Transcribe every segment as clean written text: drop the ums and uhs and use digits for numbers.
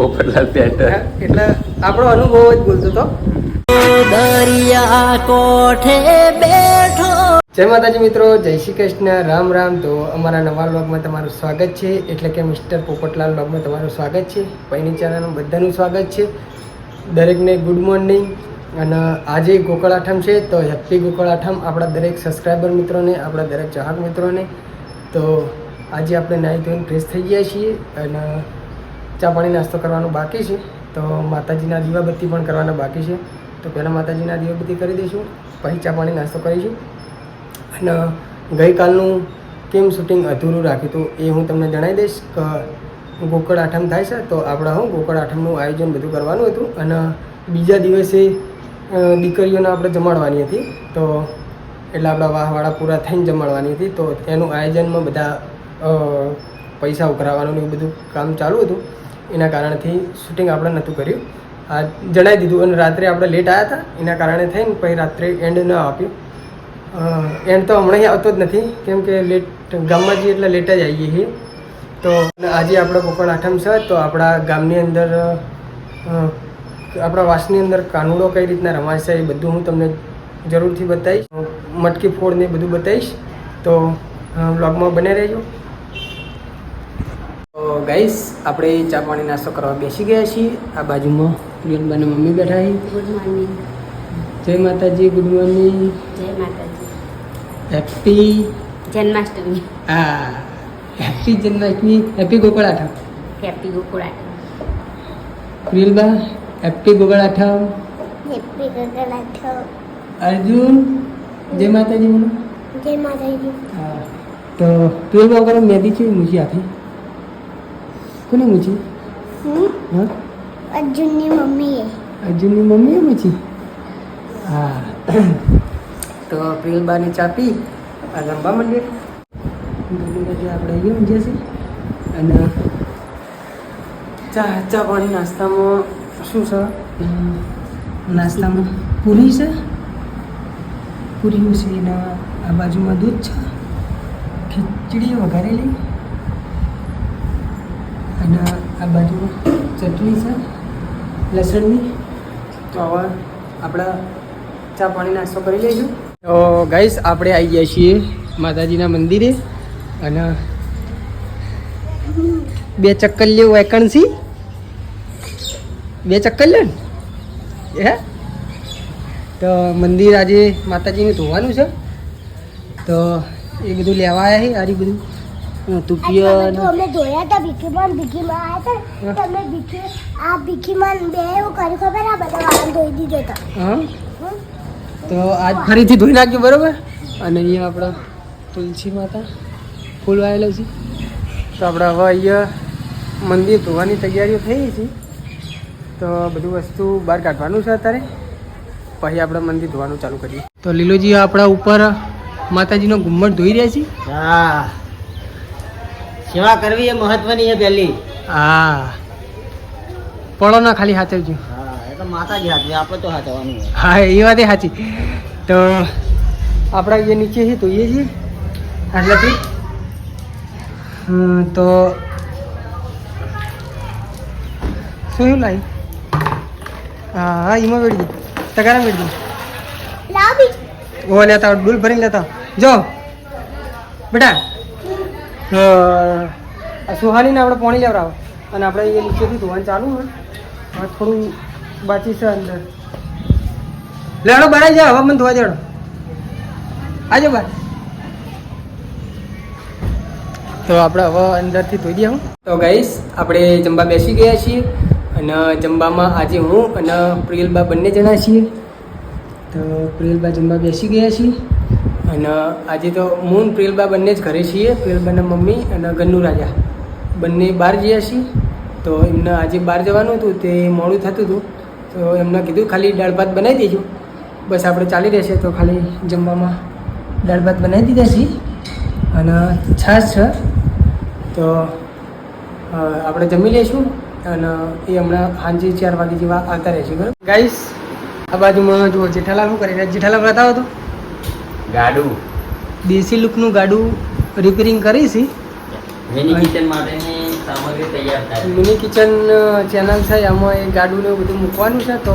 Popatlal pant એટલે આપણો અનુભવ જ બોલતો હતો. દરિયા કોઠે બેઠો. જય માતાજી મિત્રો, જય શ્રી કૃષ્ણ, રામ રામ. તો અમારા નવા વ્લોગમાં તમારું સ્વાગત છે, એટલે કે મિસ્ટર પોપટલાલ વ્લોગમાં તમારું સ્વાગત છે. પૈની ચેનલમાં બધાનું સ્વાગત છે. દરેકને ગુડ મોર્નિંગ. અને આજે ગોકળ આઠમ છે, તો હેપી ગોકળ આઠમ આપણા દરેક સબસ્ક્રાઈબર મિત્રોને, આપણા દરેક ચાહક મિત્રોને. તો આજે આપણે નાહી ધોઈને ફ્રેશ થઈ ગયા છીએ અને ચા પાણી નાસ્તો કરવાનો બાકી છે. તો માતાજીના દીવાબત્તી પણ કરવાના બાકી છે. તો પહેલાં માતાજીના દીવાબત્તી કરી દઈશું, પછી ચા પાણી નાસ્તો કરીશું. અને ગઈકાલનું કેમ શૂટિંગ અધૂરું રાખ્યું હતું એ હું તમને જણાવી દઈશ કે ગોકળ આઠમ થાય છે, તો આપણા ગોકળ આઠમનું આયોજન બધું કરવાનું હતું. અને બીજા દિવસે દીકરીઓને આપણે જમાડવાની હતી, તો એટલે આપણા વાહવાળા પૂરા થઈને જમાડવાની હતી. તો એનું આયોજનમાં બધા પૈસા ઉઘરાવવાનું એવું બધું કામ ચાલુ હતું. એના કારણથી શૂટિંગ આપણે નહોતું કર્યું. આ જણાવી દીધું. અને રાત્રે આપણે લેટ આવ્યા હતા, એના કારણે થઈને પછી રાત્રે એન્ડ ન આપ્યું. એન્ડ તો હમણાં આવતો જ નથી, કેમ કે લેટ ગામમાં જઈએ એટલે લેટ જ આવીએ છીએ. તો આજે આપણે ગોકળ આઠમ છે, તો આપણા ગામની અંદર આપણા વાસની અંદર કાનુડો કઈ રીતના રમાય છે એ બધું હું તમને જરૂરથી બતાવીશ. મટકી ફોડ ને બધું બતાવીશ, તો બ્લોગમાં બને રહેજો. તો ગાઈસ, આપણે ચા પાણી નાસ્તો કરવા બેસી ગયા છીએ. આ બાજુમાં પ્રિયંકાના મમ્મી બેઠા છે. Good morning. જય માતાજી. Good morning. જય માતાજી. હેપી જન્માષ્ટમી. હા, હેપી જન્માષ્ટમી. હેપી ગોકળ આઠમ. હેપી ગોકુળ આઠમ. પ્રિયલબા હેપી ગોકળ આઠમ. હેપી ગોકુળ આઠમ. અર્જુન જય માતાજી બોલો. જય માતાજી. હા, તો પ્રિયલબા વગર મેદી છે મૂછી આપી. કોને મૂછી? હા, અર્જુનની મમ્મીએ. અર્જુનની મમ્મીએ મૂછી. હા, તો પ્રિયલબાની ચા પી આ રમવા માંડીએ. આપણે અહીંયા ઊંઘ્યા છીએ. અને ચા પાણી નાસ્તામાં શું છે? નાસ્તામાં પૂરી છે, પૂરીનું છે. એના આ બાજુમાં દૂધ છે, ખીચડી વઘારેલી, અને આ બાજુમાં ચટણી છે લસણની. તો હવે આપણા ચા પાણી નાસ્તો કરી લઈશું. તો ગાઈસ, આપણે આવી ગયા છીએ માતાજીના મંદિરે. અને બે ચક્કર લેવું વેકન્સી, બે ચક્કર લે ને. તો મંદિર આજે માતાજીને ધોવાનું છે, તો એ બધું લેવા આવ્યા છે. આરી બધું તુપિયા અમે ધોયા હતા ભીખીમાં આવ્યા હતા. તમે ભીખીમાં બે એવું કર્યું ખબર? આ બધા વાળા ધોઈ દીધો હતો. હા, તો આજ ફરીથી ધોઈ નાખ્યું, બરોબર. અને અહીંયા આપણા તુલસી માતા ફૂલ વાયેલો છે. તો આપણે હવે અહીંયા મંદિર ધોવાની તૈયારીઓ થઈ છે. તો બધું વસ્તુ બહાર કાઢવાનું છે અત્યારે, પછી આપણે મંદિર ધોવાનું ચાલુ કરીએ. તો લીલોજી આપણા ઉપર માતાજીનો ઘુમ્મટ ધોઈ રહ્યા છે. હા, સેવા કરવી એ મહત્વની છે પહેલી. હા, પડો ના ખાલી હાથવજો. હા, એ તો માતાજી હાથે, આપણે તો હાથવાનું. હા, એ વાત એ સાચી. તો આપણા અહીંયા નીચે છે ધોઈએ છીએ આટલાથી. તો શું લાવી? હા હા, એમાં વેડી દે, તગારા વેડી દે. લાવી ઓ લેતા ડૂલ ભરીને લેતા જો બેટા. સુહાનીને આપણે પાણી લેવડાવો. અને આપણે અહીંયા નીચેથી ધોવાનું ચાલુ હોય. થોડું બાકી છે અંદર. લેડો બનાવી જાય, હવે મને ધોવા દેડો. આજે બાર તો આપણે હવે અંદરથી ધોઈ દઈએ. હું તો ગાઈસ, આપણે જમવા બેસી ગયા છીએ. અને જમવામાં આજે હું અને પ્રિયલબા બંને જણા છીએ. તો પ્રિયલબા જમવા બેસી ગયા છીએ. અને આજે તો હું ને પ્રિયલબા બંને જ ઘરે છીએ. પ્રિયલબાના મમ્મી અને ગન્નુ રાજા બંને બહાર ગયા છીએ. તો એમને આજે બહાર જવાનું હતું, તે મોડું થતું હતું. તો એમને કીધું ખાલી દાળ ભાત બનાવી દેજો, બસ આપણે ચાલી રહેશે. તો ખાલી જમવામાં દાળ ભાત બનાવી દીધા છે અને છાશ છે. તો આપણે જમી લઈશું. અને એ હમણાં સાંજે 4 વાગે જેવા આવતા રહેશે, બરાબર. ગાઈસ, આ બાજુમાં જુઓ જેઠાલાલ શું કરી રહ્યા? જેઠાલાલ બતાવો તો. ગાડું દેશી લુકનું ગાડું રિપેરિંગ કરી છે. મિની કિચન માટેની સામગ્રી તૈયાર થાય. મિની કિચન ચેનલ છે, એમાં એ ગાડું ને બધું મૂકવાનું છે. તો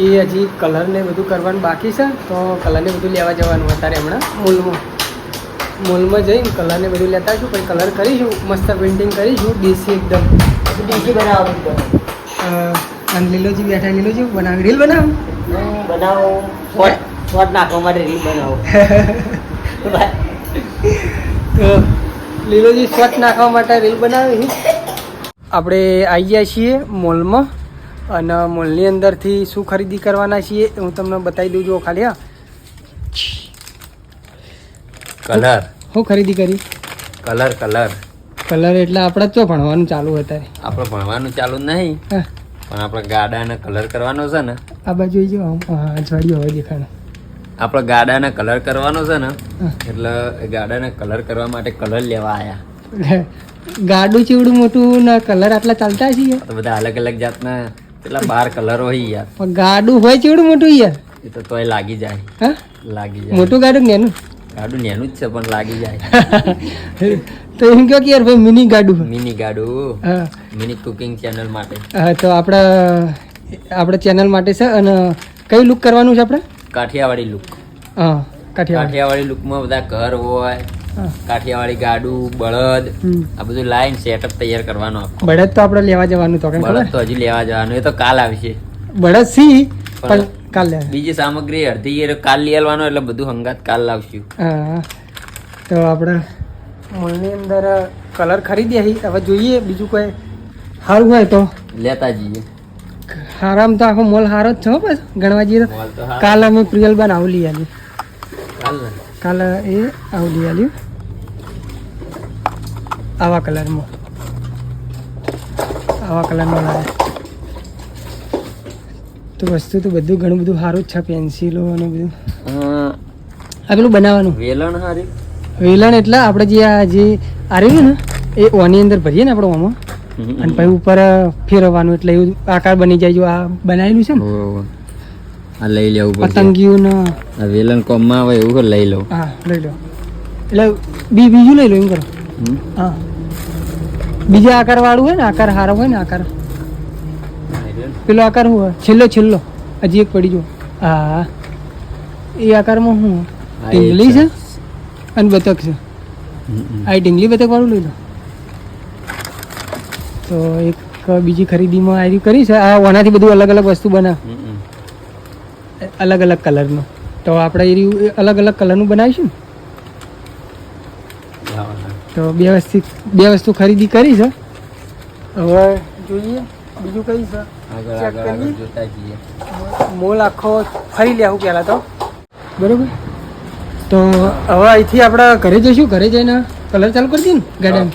એ હજી કલર ને બધું કરવાનું બાકી છે. તો કલર ને બધું લેવા જવાનું અત્યારે હમણાં મોલમાં જઈને કલર ને બધું લેતા છું. પછી કલર કરીશું, મસ્ત પેઇન્ટિંગ કરીશું, ડીસી એકદમ ડીસી બનાવવાનું અને લીલોજી બેઠા, લીલોજી બનાવી રીલ બનાવ બનાવો. શોર્ટ નાખવા માટે રીલ બનાવો. તો લીલોજી સ્વચ્છ નાખવા માટે રીલ બનાવી. આપણે આવી ગયા છીએ મોલમાં અને મોલની અંદરથી શું ખરીદી કરવાના છીએ હું તમને બતાવી દઉં છું. ખાલી કલર શું ખરીદી કરી? કલર એટલે આપણે તો ભણવાનું ચાલુ અત્યારે. આપણે ભણવાનું ચાલુ નહીં, હા, પણ આપણે ગાડાને કલર કરવાનો છે ને. આ બાજુ જો અજવાળીઓ હવે દેખાડો. આપણે ગાડાને કલર કરવાનો છે ને, હા. એટલે ગાડાને કલર કરવા માટે કલર લેવા આયા. ગાડું ચેવડું મોટું ને કલર આટલા ચાલતા છે યાર. તો બધા અલગ અલગ જાતના કેટલા 12 કલર હોય યાર. પણ ગાડું હોય ચેવડું મોટું યાર. એ તો તોય લાગી જાય, હા, લાગી જાય. મોટું ગાડું કે નેનું? ગાડું નેનું જ છે પણ લાગી જાય. તો એમ કહો કે યાર ભાઈ મિની ગાડું. મિની ગાડું, હા, મિની કુકિંગ ચેનલ માટે. હા. તો આપણે ચેનલ માટે છે. અને કઈ લુક કરવાનું છે આપણે? કાઠિયાવાડી લુક. હા, કાઠિયાવાડી. કાઠિયાવાડી લુકમાં બધા ઘર હોય, હા. કાઠિયાવાડી ગાડું, બળદ, આ બધું લાઈન સેટઅપ તૈયાર કરવાનું. આખું બળદ તો આપણે લેવા જવાનું તો બળદ તો હજી લેવા જવાનું, એ તો કાલ આવશે. બળદ સી પણ કાલ લે. બીજી સામગ્રી અડધી એ કાલ લઈ આવવાનું, એટલે બધું હંગાત કાલ લાવશું. હા, તો આપણે મોલની અંદર કલર ખરીદીએ છીએ. હવે જોઈએ બીજું કોઈ સારું હોય તો લેતા જઈએ. હારામ તો આખો મોલ સારો જ છે હો. બસ ગણવા જઈએ તો મોલ તો હારો. કાલ અમે પ્રિયલ બન આવું લઈ આલ્યું. કાલ ને કાલ એ આવું લઈ આલ્યું આવા કલરમાં લાવ્યા. તો વસ્તુ તો બધું ઘણું બધું સારું જ છે. પેન્સિલો અને બધું આ પેલું બનાવવાનું વેલણ હારી. વેલણ એટલે આપણે જે આ રહ્યું ને એ ઓની અંદર ભરીએ ને આપણે ઓમાં, અને પછી ઉપર ફેરવવાનું એટલે એવું આકાર બની જાય. જો આ બનાવેલું છે ને આ લઈ લેવું પડશે. પતંગિયું ને આ વેલણ કોમમાં આવે એવું લઈ લઉં. હા લઈ લો. એટલે બીજું લઈ લો એમ કરો. હા, બીજા આકાર વાળું હોય ને, આકાર સારો હોય ને, આકાર પેલો આકાર શું હોય? છેલ્લો હજી એક પડી જો. હા, એ આકારમાં શું ઢીંગલી છે અને બતક છે. આ ઢીંગલી બતક વાળું લઈ લો. તો એક બીજી ખરીદીમાં આવી કરી છે. આ ઓનાથી બધું અલગ અલગ વસ્તુ બનાવ, અલગ અલગ કલરનું. તો આપણે એ અલગ અલગ કલરનું બનાવીશું ને. તો બે વસ્તુ ખરીદી કરી છે. હવે જોઈએ બીજું કઈ છે. આગળ જોતા જઈએ. મોલ આખો ફરી લેવું પહેલાં તો બરોબર. તો હવે અહીંથી આપણે ઘરે જઈશું. ઘરે જઈને કલર ચાલુ કરી દઈએ ને ગાર્ડન.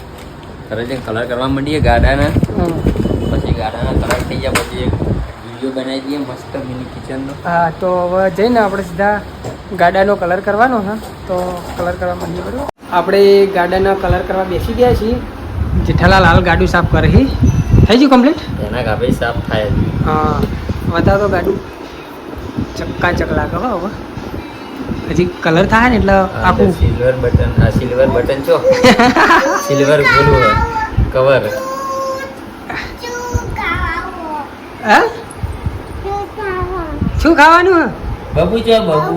ઘરે જઈને કલર કરવા માંડીએ ગાડાના. હા, પછી ગાડાના કલર થઈ ગયા પછી એક વિડીયો બનાવી દઈએ મસ્ત મિની કિચનનો. હા. તો હવે જઈને આપણે સીધા ગાડાનો કલર કરવાનો છે. તો કલર કરવા માંડીએ બરોબર. આપણે ગાડાના કલર કરવા બેસી ગયા છીએ. જેઠાલાલ હાલ ગાડું સાફ કરે છે. થઈ ગયું કમ્પ્લીટ? એના કાપે સાફ થાય જ. હા, બતાવો તો ગાડું ચક્કાચક લાગે હવે. હજી કલર થાય ને એટલે આખું સિલ્વર બટન. આ સિલ્વર બટન છો સિલ્વર બોલું કવર. હા, શું ખાવાનું હે? બબુ છો બબુ.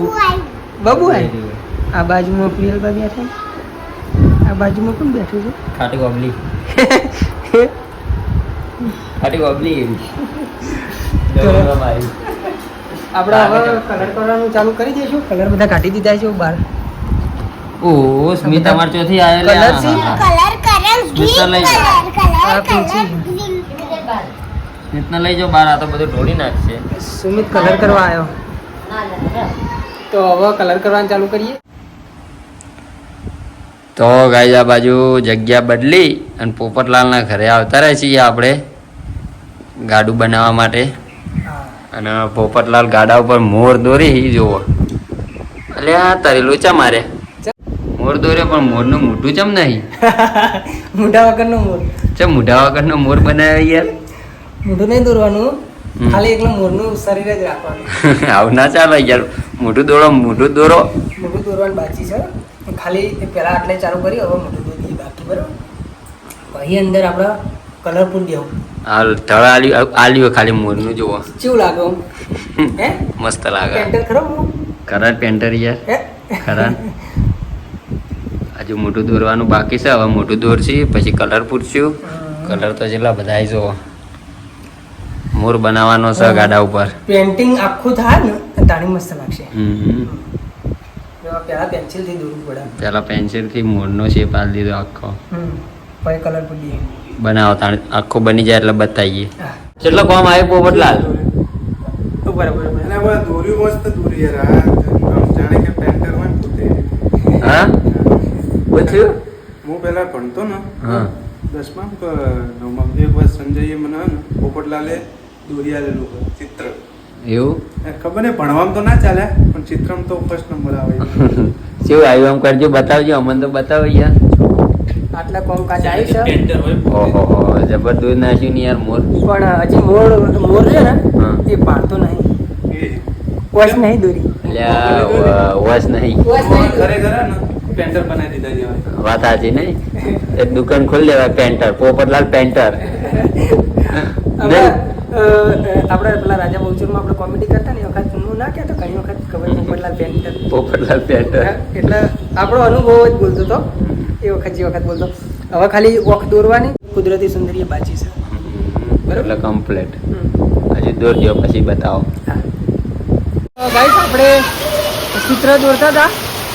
બબુ હે. આ બાજુમાં પ્રિયલબા બેઠા. આ બાજુમાં કોણ બેઠું છે? ખાટી બબલી. ખાટી બબલી એવી. આપણે હવે કલર કરવાનું ચાલુ કરી દઈશું. કલર બધા કાઢી દીધા છે બહાર. ઓહ સ્મિત તમાર ચોથી આવેલા. કલર છે? કલર કરે સ્મિતને લઈ જાઓ. આ પિંચી. સ્મિતને લઈ જાઓ બહાર. આ તો બધું ઢોળી નાખશે. સુમિત કલર કરવા આવ્યો. તો હવે કલર કરવાનું ચાલુ કરીએ. તો ગાઈઝ આ બાજુ જગ્યા બદલી અને પોપટલાલના ઘરે આવતા રહે છીએ આપણે ગાડું બનાવવા માટે. અને પોપટલાલ ગાડા ઉપર મોર દોરી જોવો. એટલે આ તારી લોચા મારે મોર દોર્યો પણ મોરનું મોઢું ચમ નહીં. મોઢા વગરનો મોર. ચમ મોઢા વગરનો મોર બનાવ્યો યાર. મોઢું નહીં દોરવાનું, ખાલી એકલું મોરનું શરીર જ રાખવાનું. આવું ના ચાલે યાર. મોઢું દોરો. મોઢું દોરવાનું બાકી છે. ખાલી પેલા આટલે ચાલુ કરી, હવે મોઢું દોરી બાકી બરોબર. અહીં અંદર આપણે કલરફુલ દેવું હાલ તળ આલ્યું ખાલી મોરનું જુઓ કેવું લાગે આમ? હે મસ્ત લાગે પેન્ટર ખરો હું? ખરા પેન્ટર યાર હે ખરા હજુ મોટું દોરવાનું બાકી છે હવે મોટું દોરશી પછી કલર પૂરશું કલર તો જેટલા બધા જુઓ મોર બનાવવાનો છે ગાડા ઉપર પેન્ટિંગ આખું થાય ને તાણી મસ્ત લાગશે હમ પેલા પેન્સિલ થી દોરવું પડે પેલા પેન્સિલ થી મોરનો શેપ આલી દીધો આખો પછી કલરફુલ દઈએ બનાવો તાણ આખો બની જાય એટલે બતાવીએ હા. કેટલો કામ આવ્યો પોપટલાલ બરાબર અને હવે દોર્યું મસ્ત દોરી યાર આ જાણે કે પેન્ટર હોય ને પોતે હા પૂછ્યું હું પહેલા ભણતો ને હા 10માં કે 9માં એક વાર સંજયે મને હે ને પોપટલાલે દોરી આલેલું ચિત્ર એવું ખબર ને ભણવામાં તો ના ચાલે પણ ચિત્રમાં તો ફર્સ્ટ નંબર આવે શું આવ્યું આમ કરજો બતાવજો અમને તો બતાવો યાર આટલા કોમકાજ આવ્યું છે ઓહો જબર દૂર નાખ્યું ને યાર મોર પણ હજી મોર છે ને હા. એ પાડતો નહીં એ વોશ નહીં દોરી લ્યા વસ નહીં વોશ નહીં ખરેખર હે ને પેન્ટર બનાવી દીધા જેવા વાત સાચી નહીં એક દુકાન ખોલી દેવાય પેન્ટર પોપટલાલ પેન્ટર આપણે પેલા રાજા બહુચરમાં આપણે કોમેડી કરતા ને એ વખત હું ના કહેતો ઘણી વખત ખબર પોપટલાલ પેન્ટર પોપટલાલ પેન્ટર એટલે આપણો અનુભવ જ બોલતો હતો એ વખત જે વખત બોલતો હવે ખાલી વખ દોરવાની કુદરતી સુંદરીએ બાજી છે એટલે કમ્પ્લીટ હજી દોરજો પછી બતાવો ગાઈસ આપણે ચિત્ર દોરતા હતા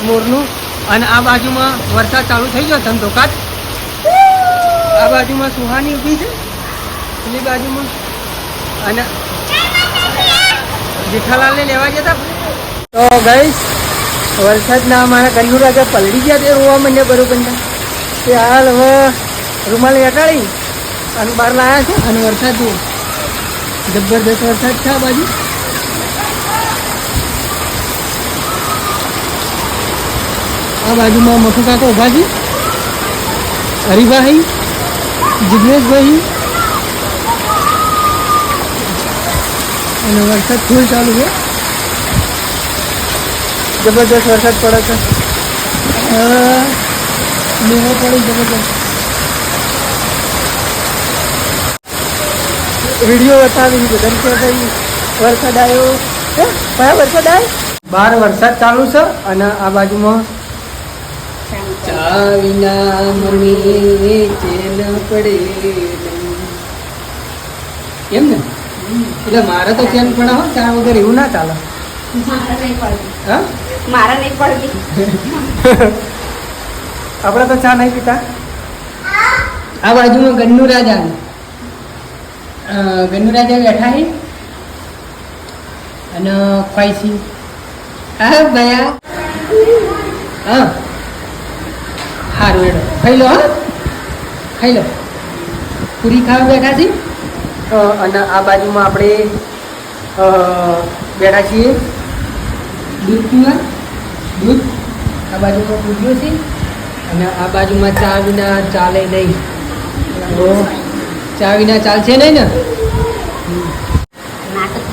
મોરનું અને આ બાજુમાં વરસાદ ચાલુ થઈ ગયો ધમધોકાટ આ બાજુમાં સુહાની ઊભી છે પેલી બાજુમાં અને જેઠાલાલને લેવા જતા તો ગાઈસ વરસાદના અમારા કન્નુ રાજા પલળી ગયા તે રોવા મને બરોબર તે હાલ હવે રૂમાલ વેટાડી અને બહાર લાવ્યા છે અને વરસાદ જુઓ જબરદસ્ત વરસાદ છે આ બાજુ આ બાજુમાં મોટું કાકો ઊભા છે હરિભાઈ જિગ્નેશભાઈ અને વરસાદ ફૂલ ચાલુ છે જબરદસ્ત વરસાદ પડે છે મેવો પડી જબરદસ્ત વિડીયો બતાવી બધા કે ભાઈ વરસાદ આવ્યો હે કયા વરસાદ આવ્યો બહાર વરસાદ ચાલુ છે અને આ બાજુમાં ચા વિના મને ચેન પડે નહીં. એમ ને એટલે મારે તો ચેન પડે હો ચા વગર એવું ના ચાલે હા મારા નહીં પડતી આપણે તો ચા નહીં પીતા આ બાજુમાં ગન્નુ રાજા બેઠા છે અને ખવાઈસી હા ભયા હા સારું એડો ખાઈ લો હા ખાઈ લો પૂરી ખાવા બેઠા છીએ અને આ બાજુમાં આપણે બેઠા છીએ દૂધ પીવા દૂધ આ બાજુમાં પૂછ્યું છે અને આ બાજુમાં ચા વિના ચાલે નહીં તો ચા વિના ચાલશે નહીં ને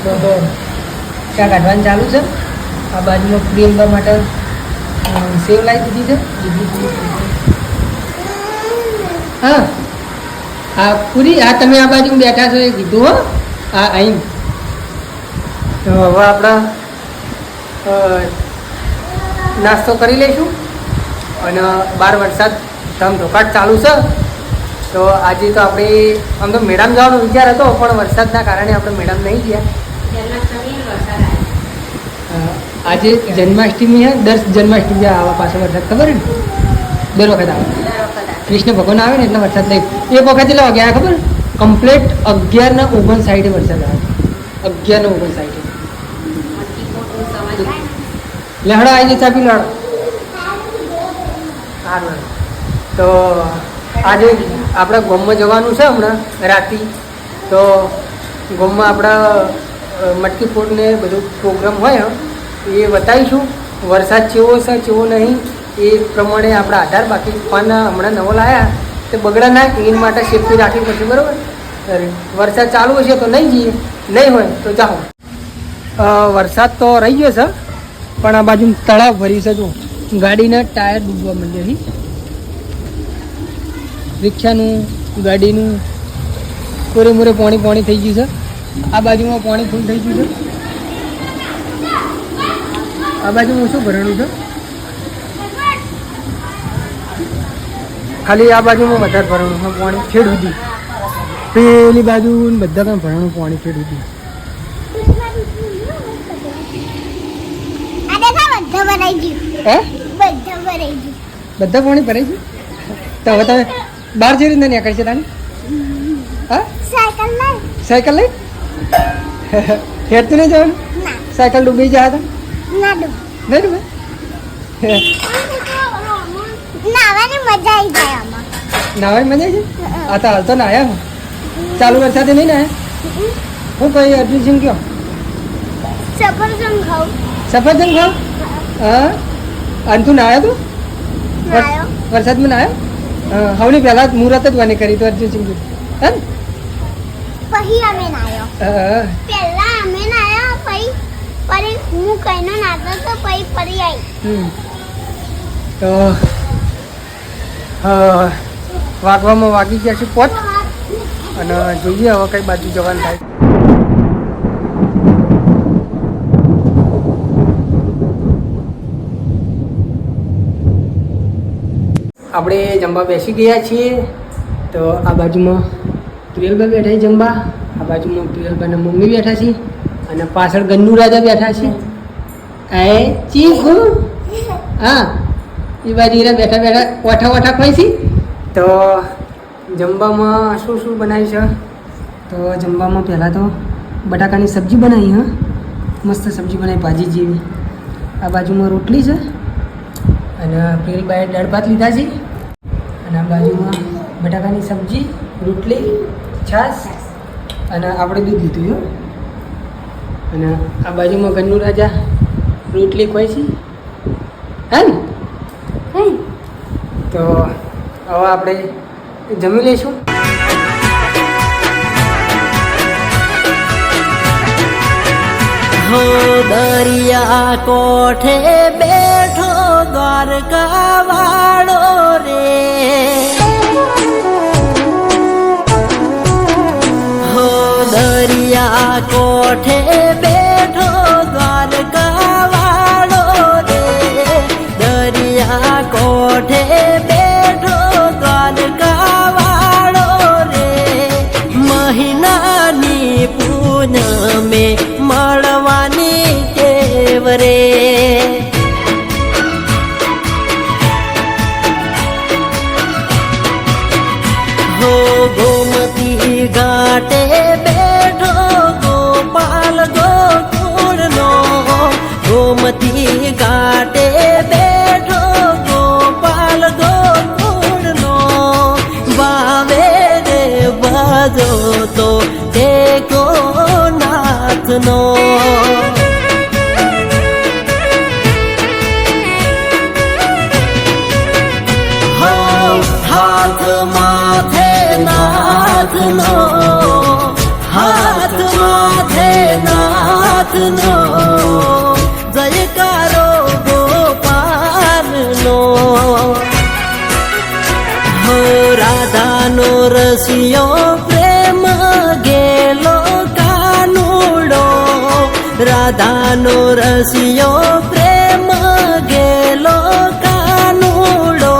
તો ચા કાઢવાનું ચાલુ છે આ બાજુમાં પ્રિયંકા માટે સેવ લાવી દીધી છે હા હા પૂરી હા તમે આ બાજુ બેઠા છો એ કીધું હો હા અહીં તો હવે આપણા નાસ્તો કરી લઈશું અને બહાર વરસાદ ધમધોકાટ ચાલુ છે તો આજે તો આપણે આમ તો મેડમ જવાનો વિચાર હતો પણ વરસાદના કારણે આપણે મેડમ નહીં ગયા આજે જન્માષ્ટમી હે દર જન્માષ્ટમી આવા પાછો વરસાદ ખબર ને દર વખત આવે કૃષ્ણ ભગવાન આવે ને એટલે વરસાદ નહીં એક વખત કેટલા વાગે આવ્યા ખબર કમ્પ્લીટ 11:59 વરસાદ આવે 11:59 લહડા આવી ચા પી લડો સારું તો આજે આપણે ગામમાં જવાનું છે હમણાં રાતે તો ગામમાં આપણા મટકી ફોડ ને બધું પ્રોગ્રામ હોય એ બતાવીશું વરસાદ કેવો છે કેવો નહીં એ પ્રમાણે આપણા આધાર બાકી ફોન હમણાં નવો લાવ્યા તે બગડા ના એની માટે સેફટી રાખવી પડશે બરાબર વરસાદ ચાલુ હશે તો નહીં જઈએ નહીં હોય તો જાઓ વરસાદ તો રહી ગયો છે પણ આ બાજુ તળાવ ભર્યું છે જો ગાડીના ટાયર ડૂબવા માંડ્યા છે રિક્ષાનું ગાડીનું કોરે મોરે પાણી થઈ ગયું છે. આ બાજુમાં પાણી ફૂલ થઈ ગયું છે. આ બાજુમાં શું ભરવાનું છે? ખાલી આ બાજુમાં વધારે ભરવાનું છે પાણી છેડ સુધી. પેલી બાજુ ને બધા કામ ભરવાનું પાણી છેડ સુધી. આ દેખા બધા ભરાઈ ગયું. હે બધા ભરાઈ ગયું. બધા પાણી ભરાઈ ગયું? તો હવે તમે બહાર જઈ રીતના નીકળશે તાની? હા સાયકલ લઈ. સાયકલ લઈ હેરતું નહીં જવાનું? ના સાયકલ ડૂબી જાય તો ના ડૂબ. નહીં ડૂબે? નાવાની મજા આવી જાય આમાં. નાવાની મજા છે? આ તો હાલ તો નાયા હું. ચાલુ વરસાદે નહીં નાયા? હું કઈ અર્જુન સિંહ કયો સફરજન ખાઉં. સફરજન ખાવ? હા અને તું નાયા તું નાયો. વરસાદમાં નાયા? હવની પહેલા મુહૂર્ત જ વાની કરી તો અર્જુન સિંહ હે ને? પછી અમે નાયો. હા. પહેલા અમે નાયા પછી હું કઈનો નાતો તો પછી ફરી આવી. તો વાગવામાં વાગી ગયા છે પોત અને જોઈએ હવે કઈ બાજુ જવાનું થાય. આપણે જમવા બેસી ગયા છીએ. તો આ બાજુમાં પ્રિયલબા બેઠા છે જમવા. આ બાજુમાં પ્રિયલબાના મમ્મી બેઠા છે અને પાછળ ગન્નુ રાજા બેઠા છે. એ ચીકુ હા એ બાજુ બેઠા બેઠા ઓઠા ખાઈ છે. તો જમવામાં શું શું બનાવ્યું છે? તો જમવામાં પહેલાં તો બટાકાની સબ્જી બનાવી. હા મસ્ત સબ્જી બનાવી ભાજી જેવી. આ બાજુમાં રોટલી છે અને પ્રિયલબાએ દાળ ભાત લીધા છે અને આ બાજુમાં બટાકાની સબ્જી રોટલી છાશ અને આપણે દૂધ લીધું હો. અને આ બાજુમાં ગન્નુ રાજા રોટલી ખોઈ છે હે ને? તો હવે આપણે જમી લઈશું. હો દરિયા કોઠે બેઠો દ્વારકા વાળો રે, હો દરિયા કોઠે બેઠો દ્વારકા વાળો રે, દરિયા કોઠે બેઠો દ્વારકા વાળો રે, મહિનાની પૂનમે મળવાની ટેવ રે, હો ગોમતી ઘાટે બેઠો ગોપાલ ગોકુળનો, ગોમતી ઘાટે બેઠો ગોપાલ ગોકુળનો, વાવે રે બાજો તો ટેકો નાથનો, હો હાથ માથે નાથનો, હાથ માથે નાથનો, જયકારો ગોપાલનો, હો રાધાનો રસિયો પ્રેમ ગેલો કાનુડો, રાધાનો રસિયો પ્રેમ ગેલો કાનુડો,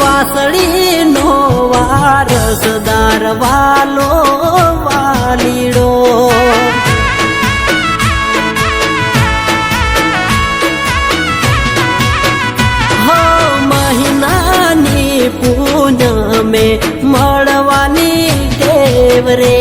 વાસળીનો વારસદાર વાલો વાલીડો, હો મહિનાની પૂનમે મળવાની ટેવ રે,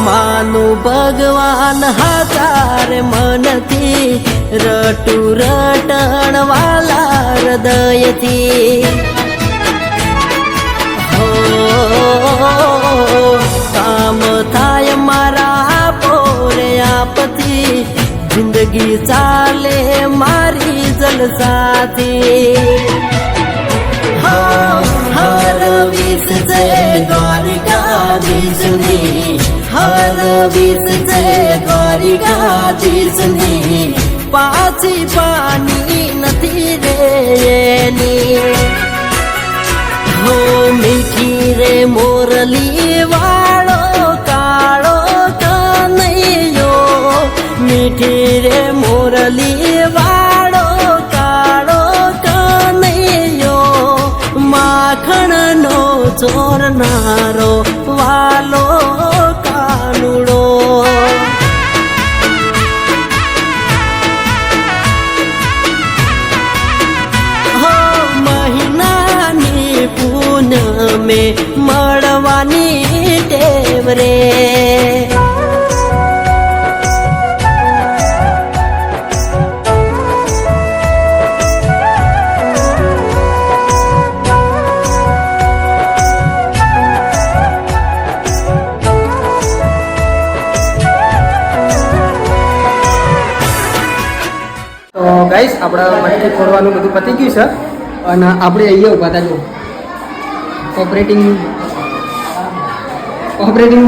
માનું ભગવાન હાચાર મનથી, રટુ રટણ વાલા હૃદયથી, હો જિંદગી ચાલે મારી જલસાથી હર વીસ છે દ્વારિકાધીશની હર વીસ છે દ્વારિકાધીશની પાછી પાની નથી રે એની હો મીઠી રે મોરલી વાળો કાળો કનૈયો મીઠી રે મોરલી વાળો કાળો કનૈયો માખણનો ચોરનારો વાલો કાનુડો પૂનમે મળવાની ટેવ રે તો ગાઈસ આપણા મટકી ફોડવાનું બધું પતી ગયું છે અને આપણે અહીંયા ઉભા હતા જો ઓપરેટિંગનું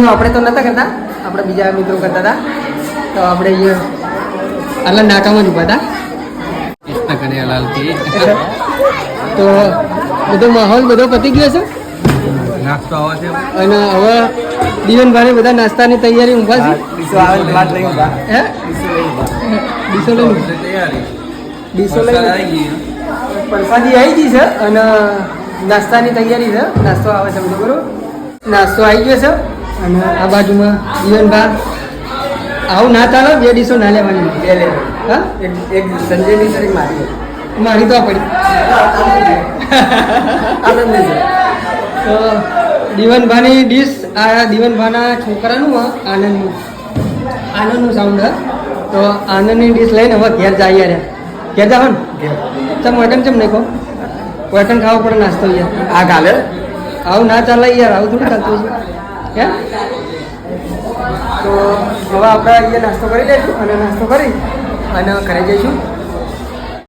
આપણે તો નહોતા કરતા, આપણે બીજા મિત્રો કરતા હતા. તો આપણે અહીંયા આટલા નાકામાં જ ઉભા હતા. તો બધો માહોલ બધો પતી ગયો છે અને હવે દીવનભાઈ બધા નાસ્તાની તૈયારી ઊભા છે. હે ડીસો લઈને પ્રસાદી આવી ગઈ છે અને નાસ્તાની તૈયારી છે. નાસ્તો આવે છે બધો બરોબર. નાસ્તો આવી ગયો છે અને આ બાજુમાં જીવનભાઈ આવું ના ચાલે, બે ડીશો ના લેવાની, બે લે. હા એક સંજયની છે, એક મારી તો આ પડી આનંદ છે. તો દીવનભાઈની ડીશ આ દીવનભાઈના છોકરાનું આનંદનું સાઉન્ડ છે. તો આનંદની ડીશ લઈને હવે ઘેર જાય યાર. ઘેર જાવ ને ચમ વટન ચમ નહીં કહો, વટન ખાવા પડે નાસ્તો યાર. આ ગાલે આવું ના ચાલે યાર, આવું થોડું ચાલતું છે. તો હવે આપણે અહીંયા નાસ્તો કરી લઈશું અને નાસ્તો કરી અને ઘરે જઈશું.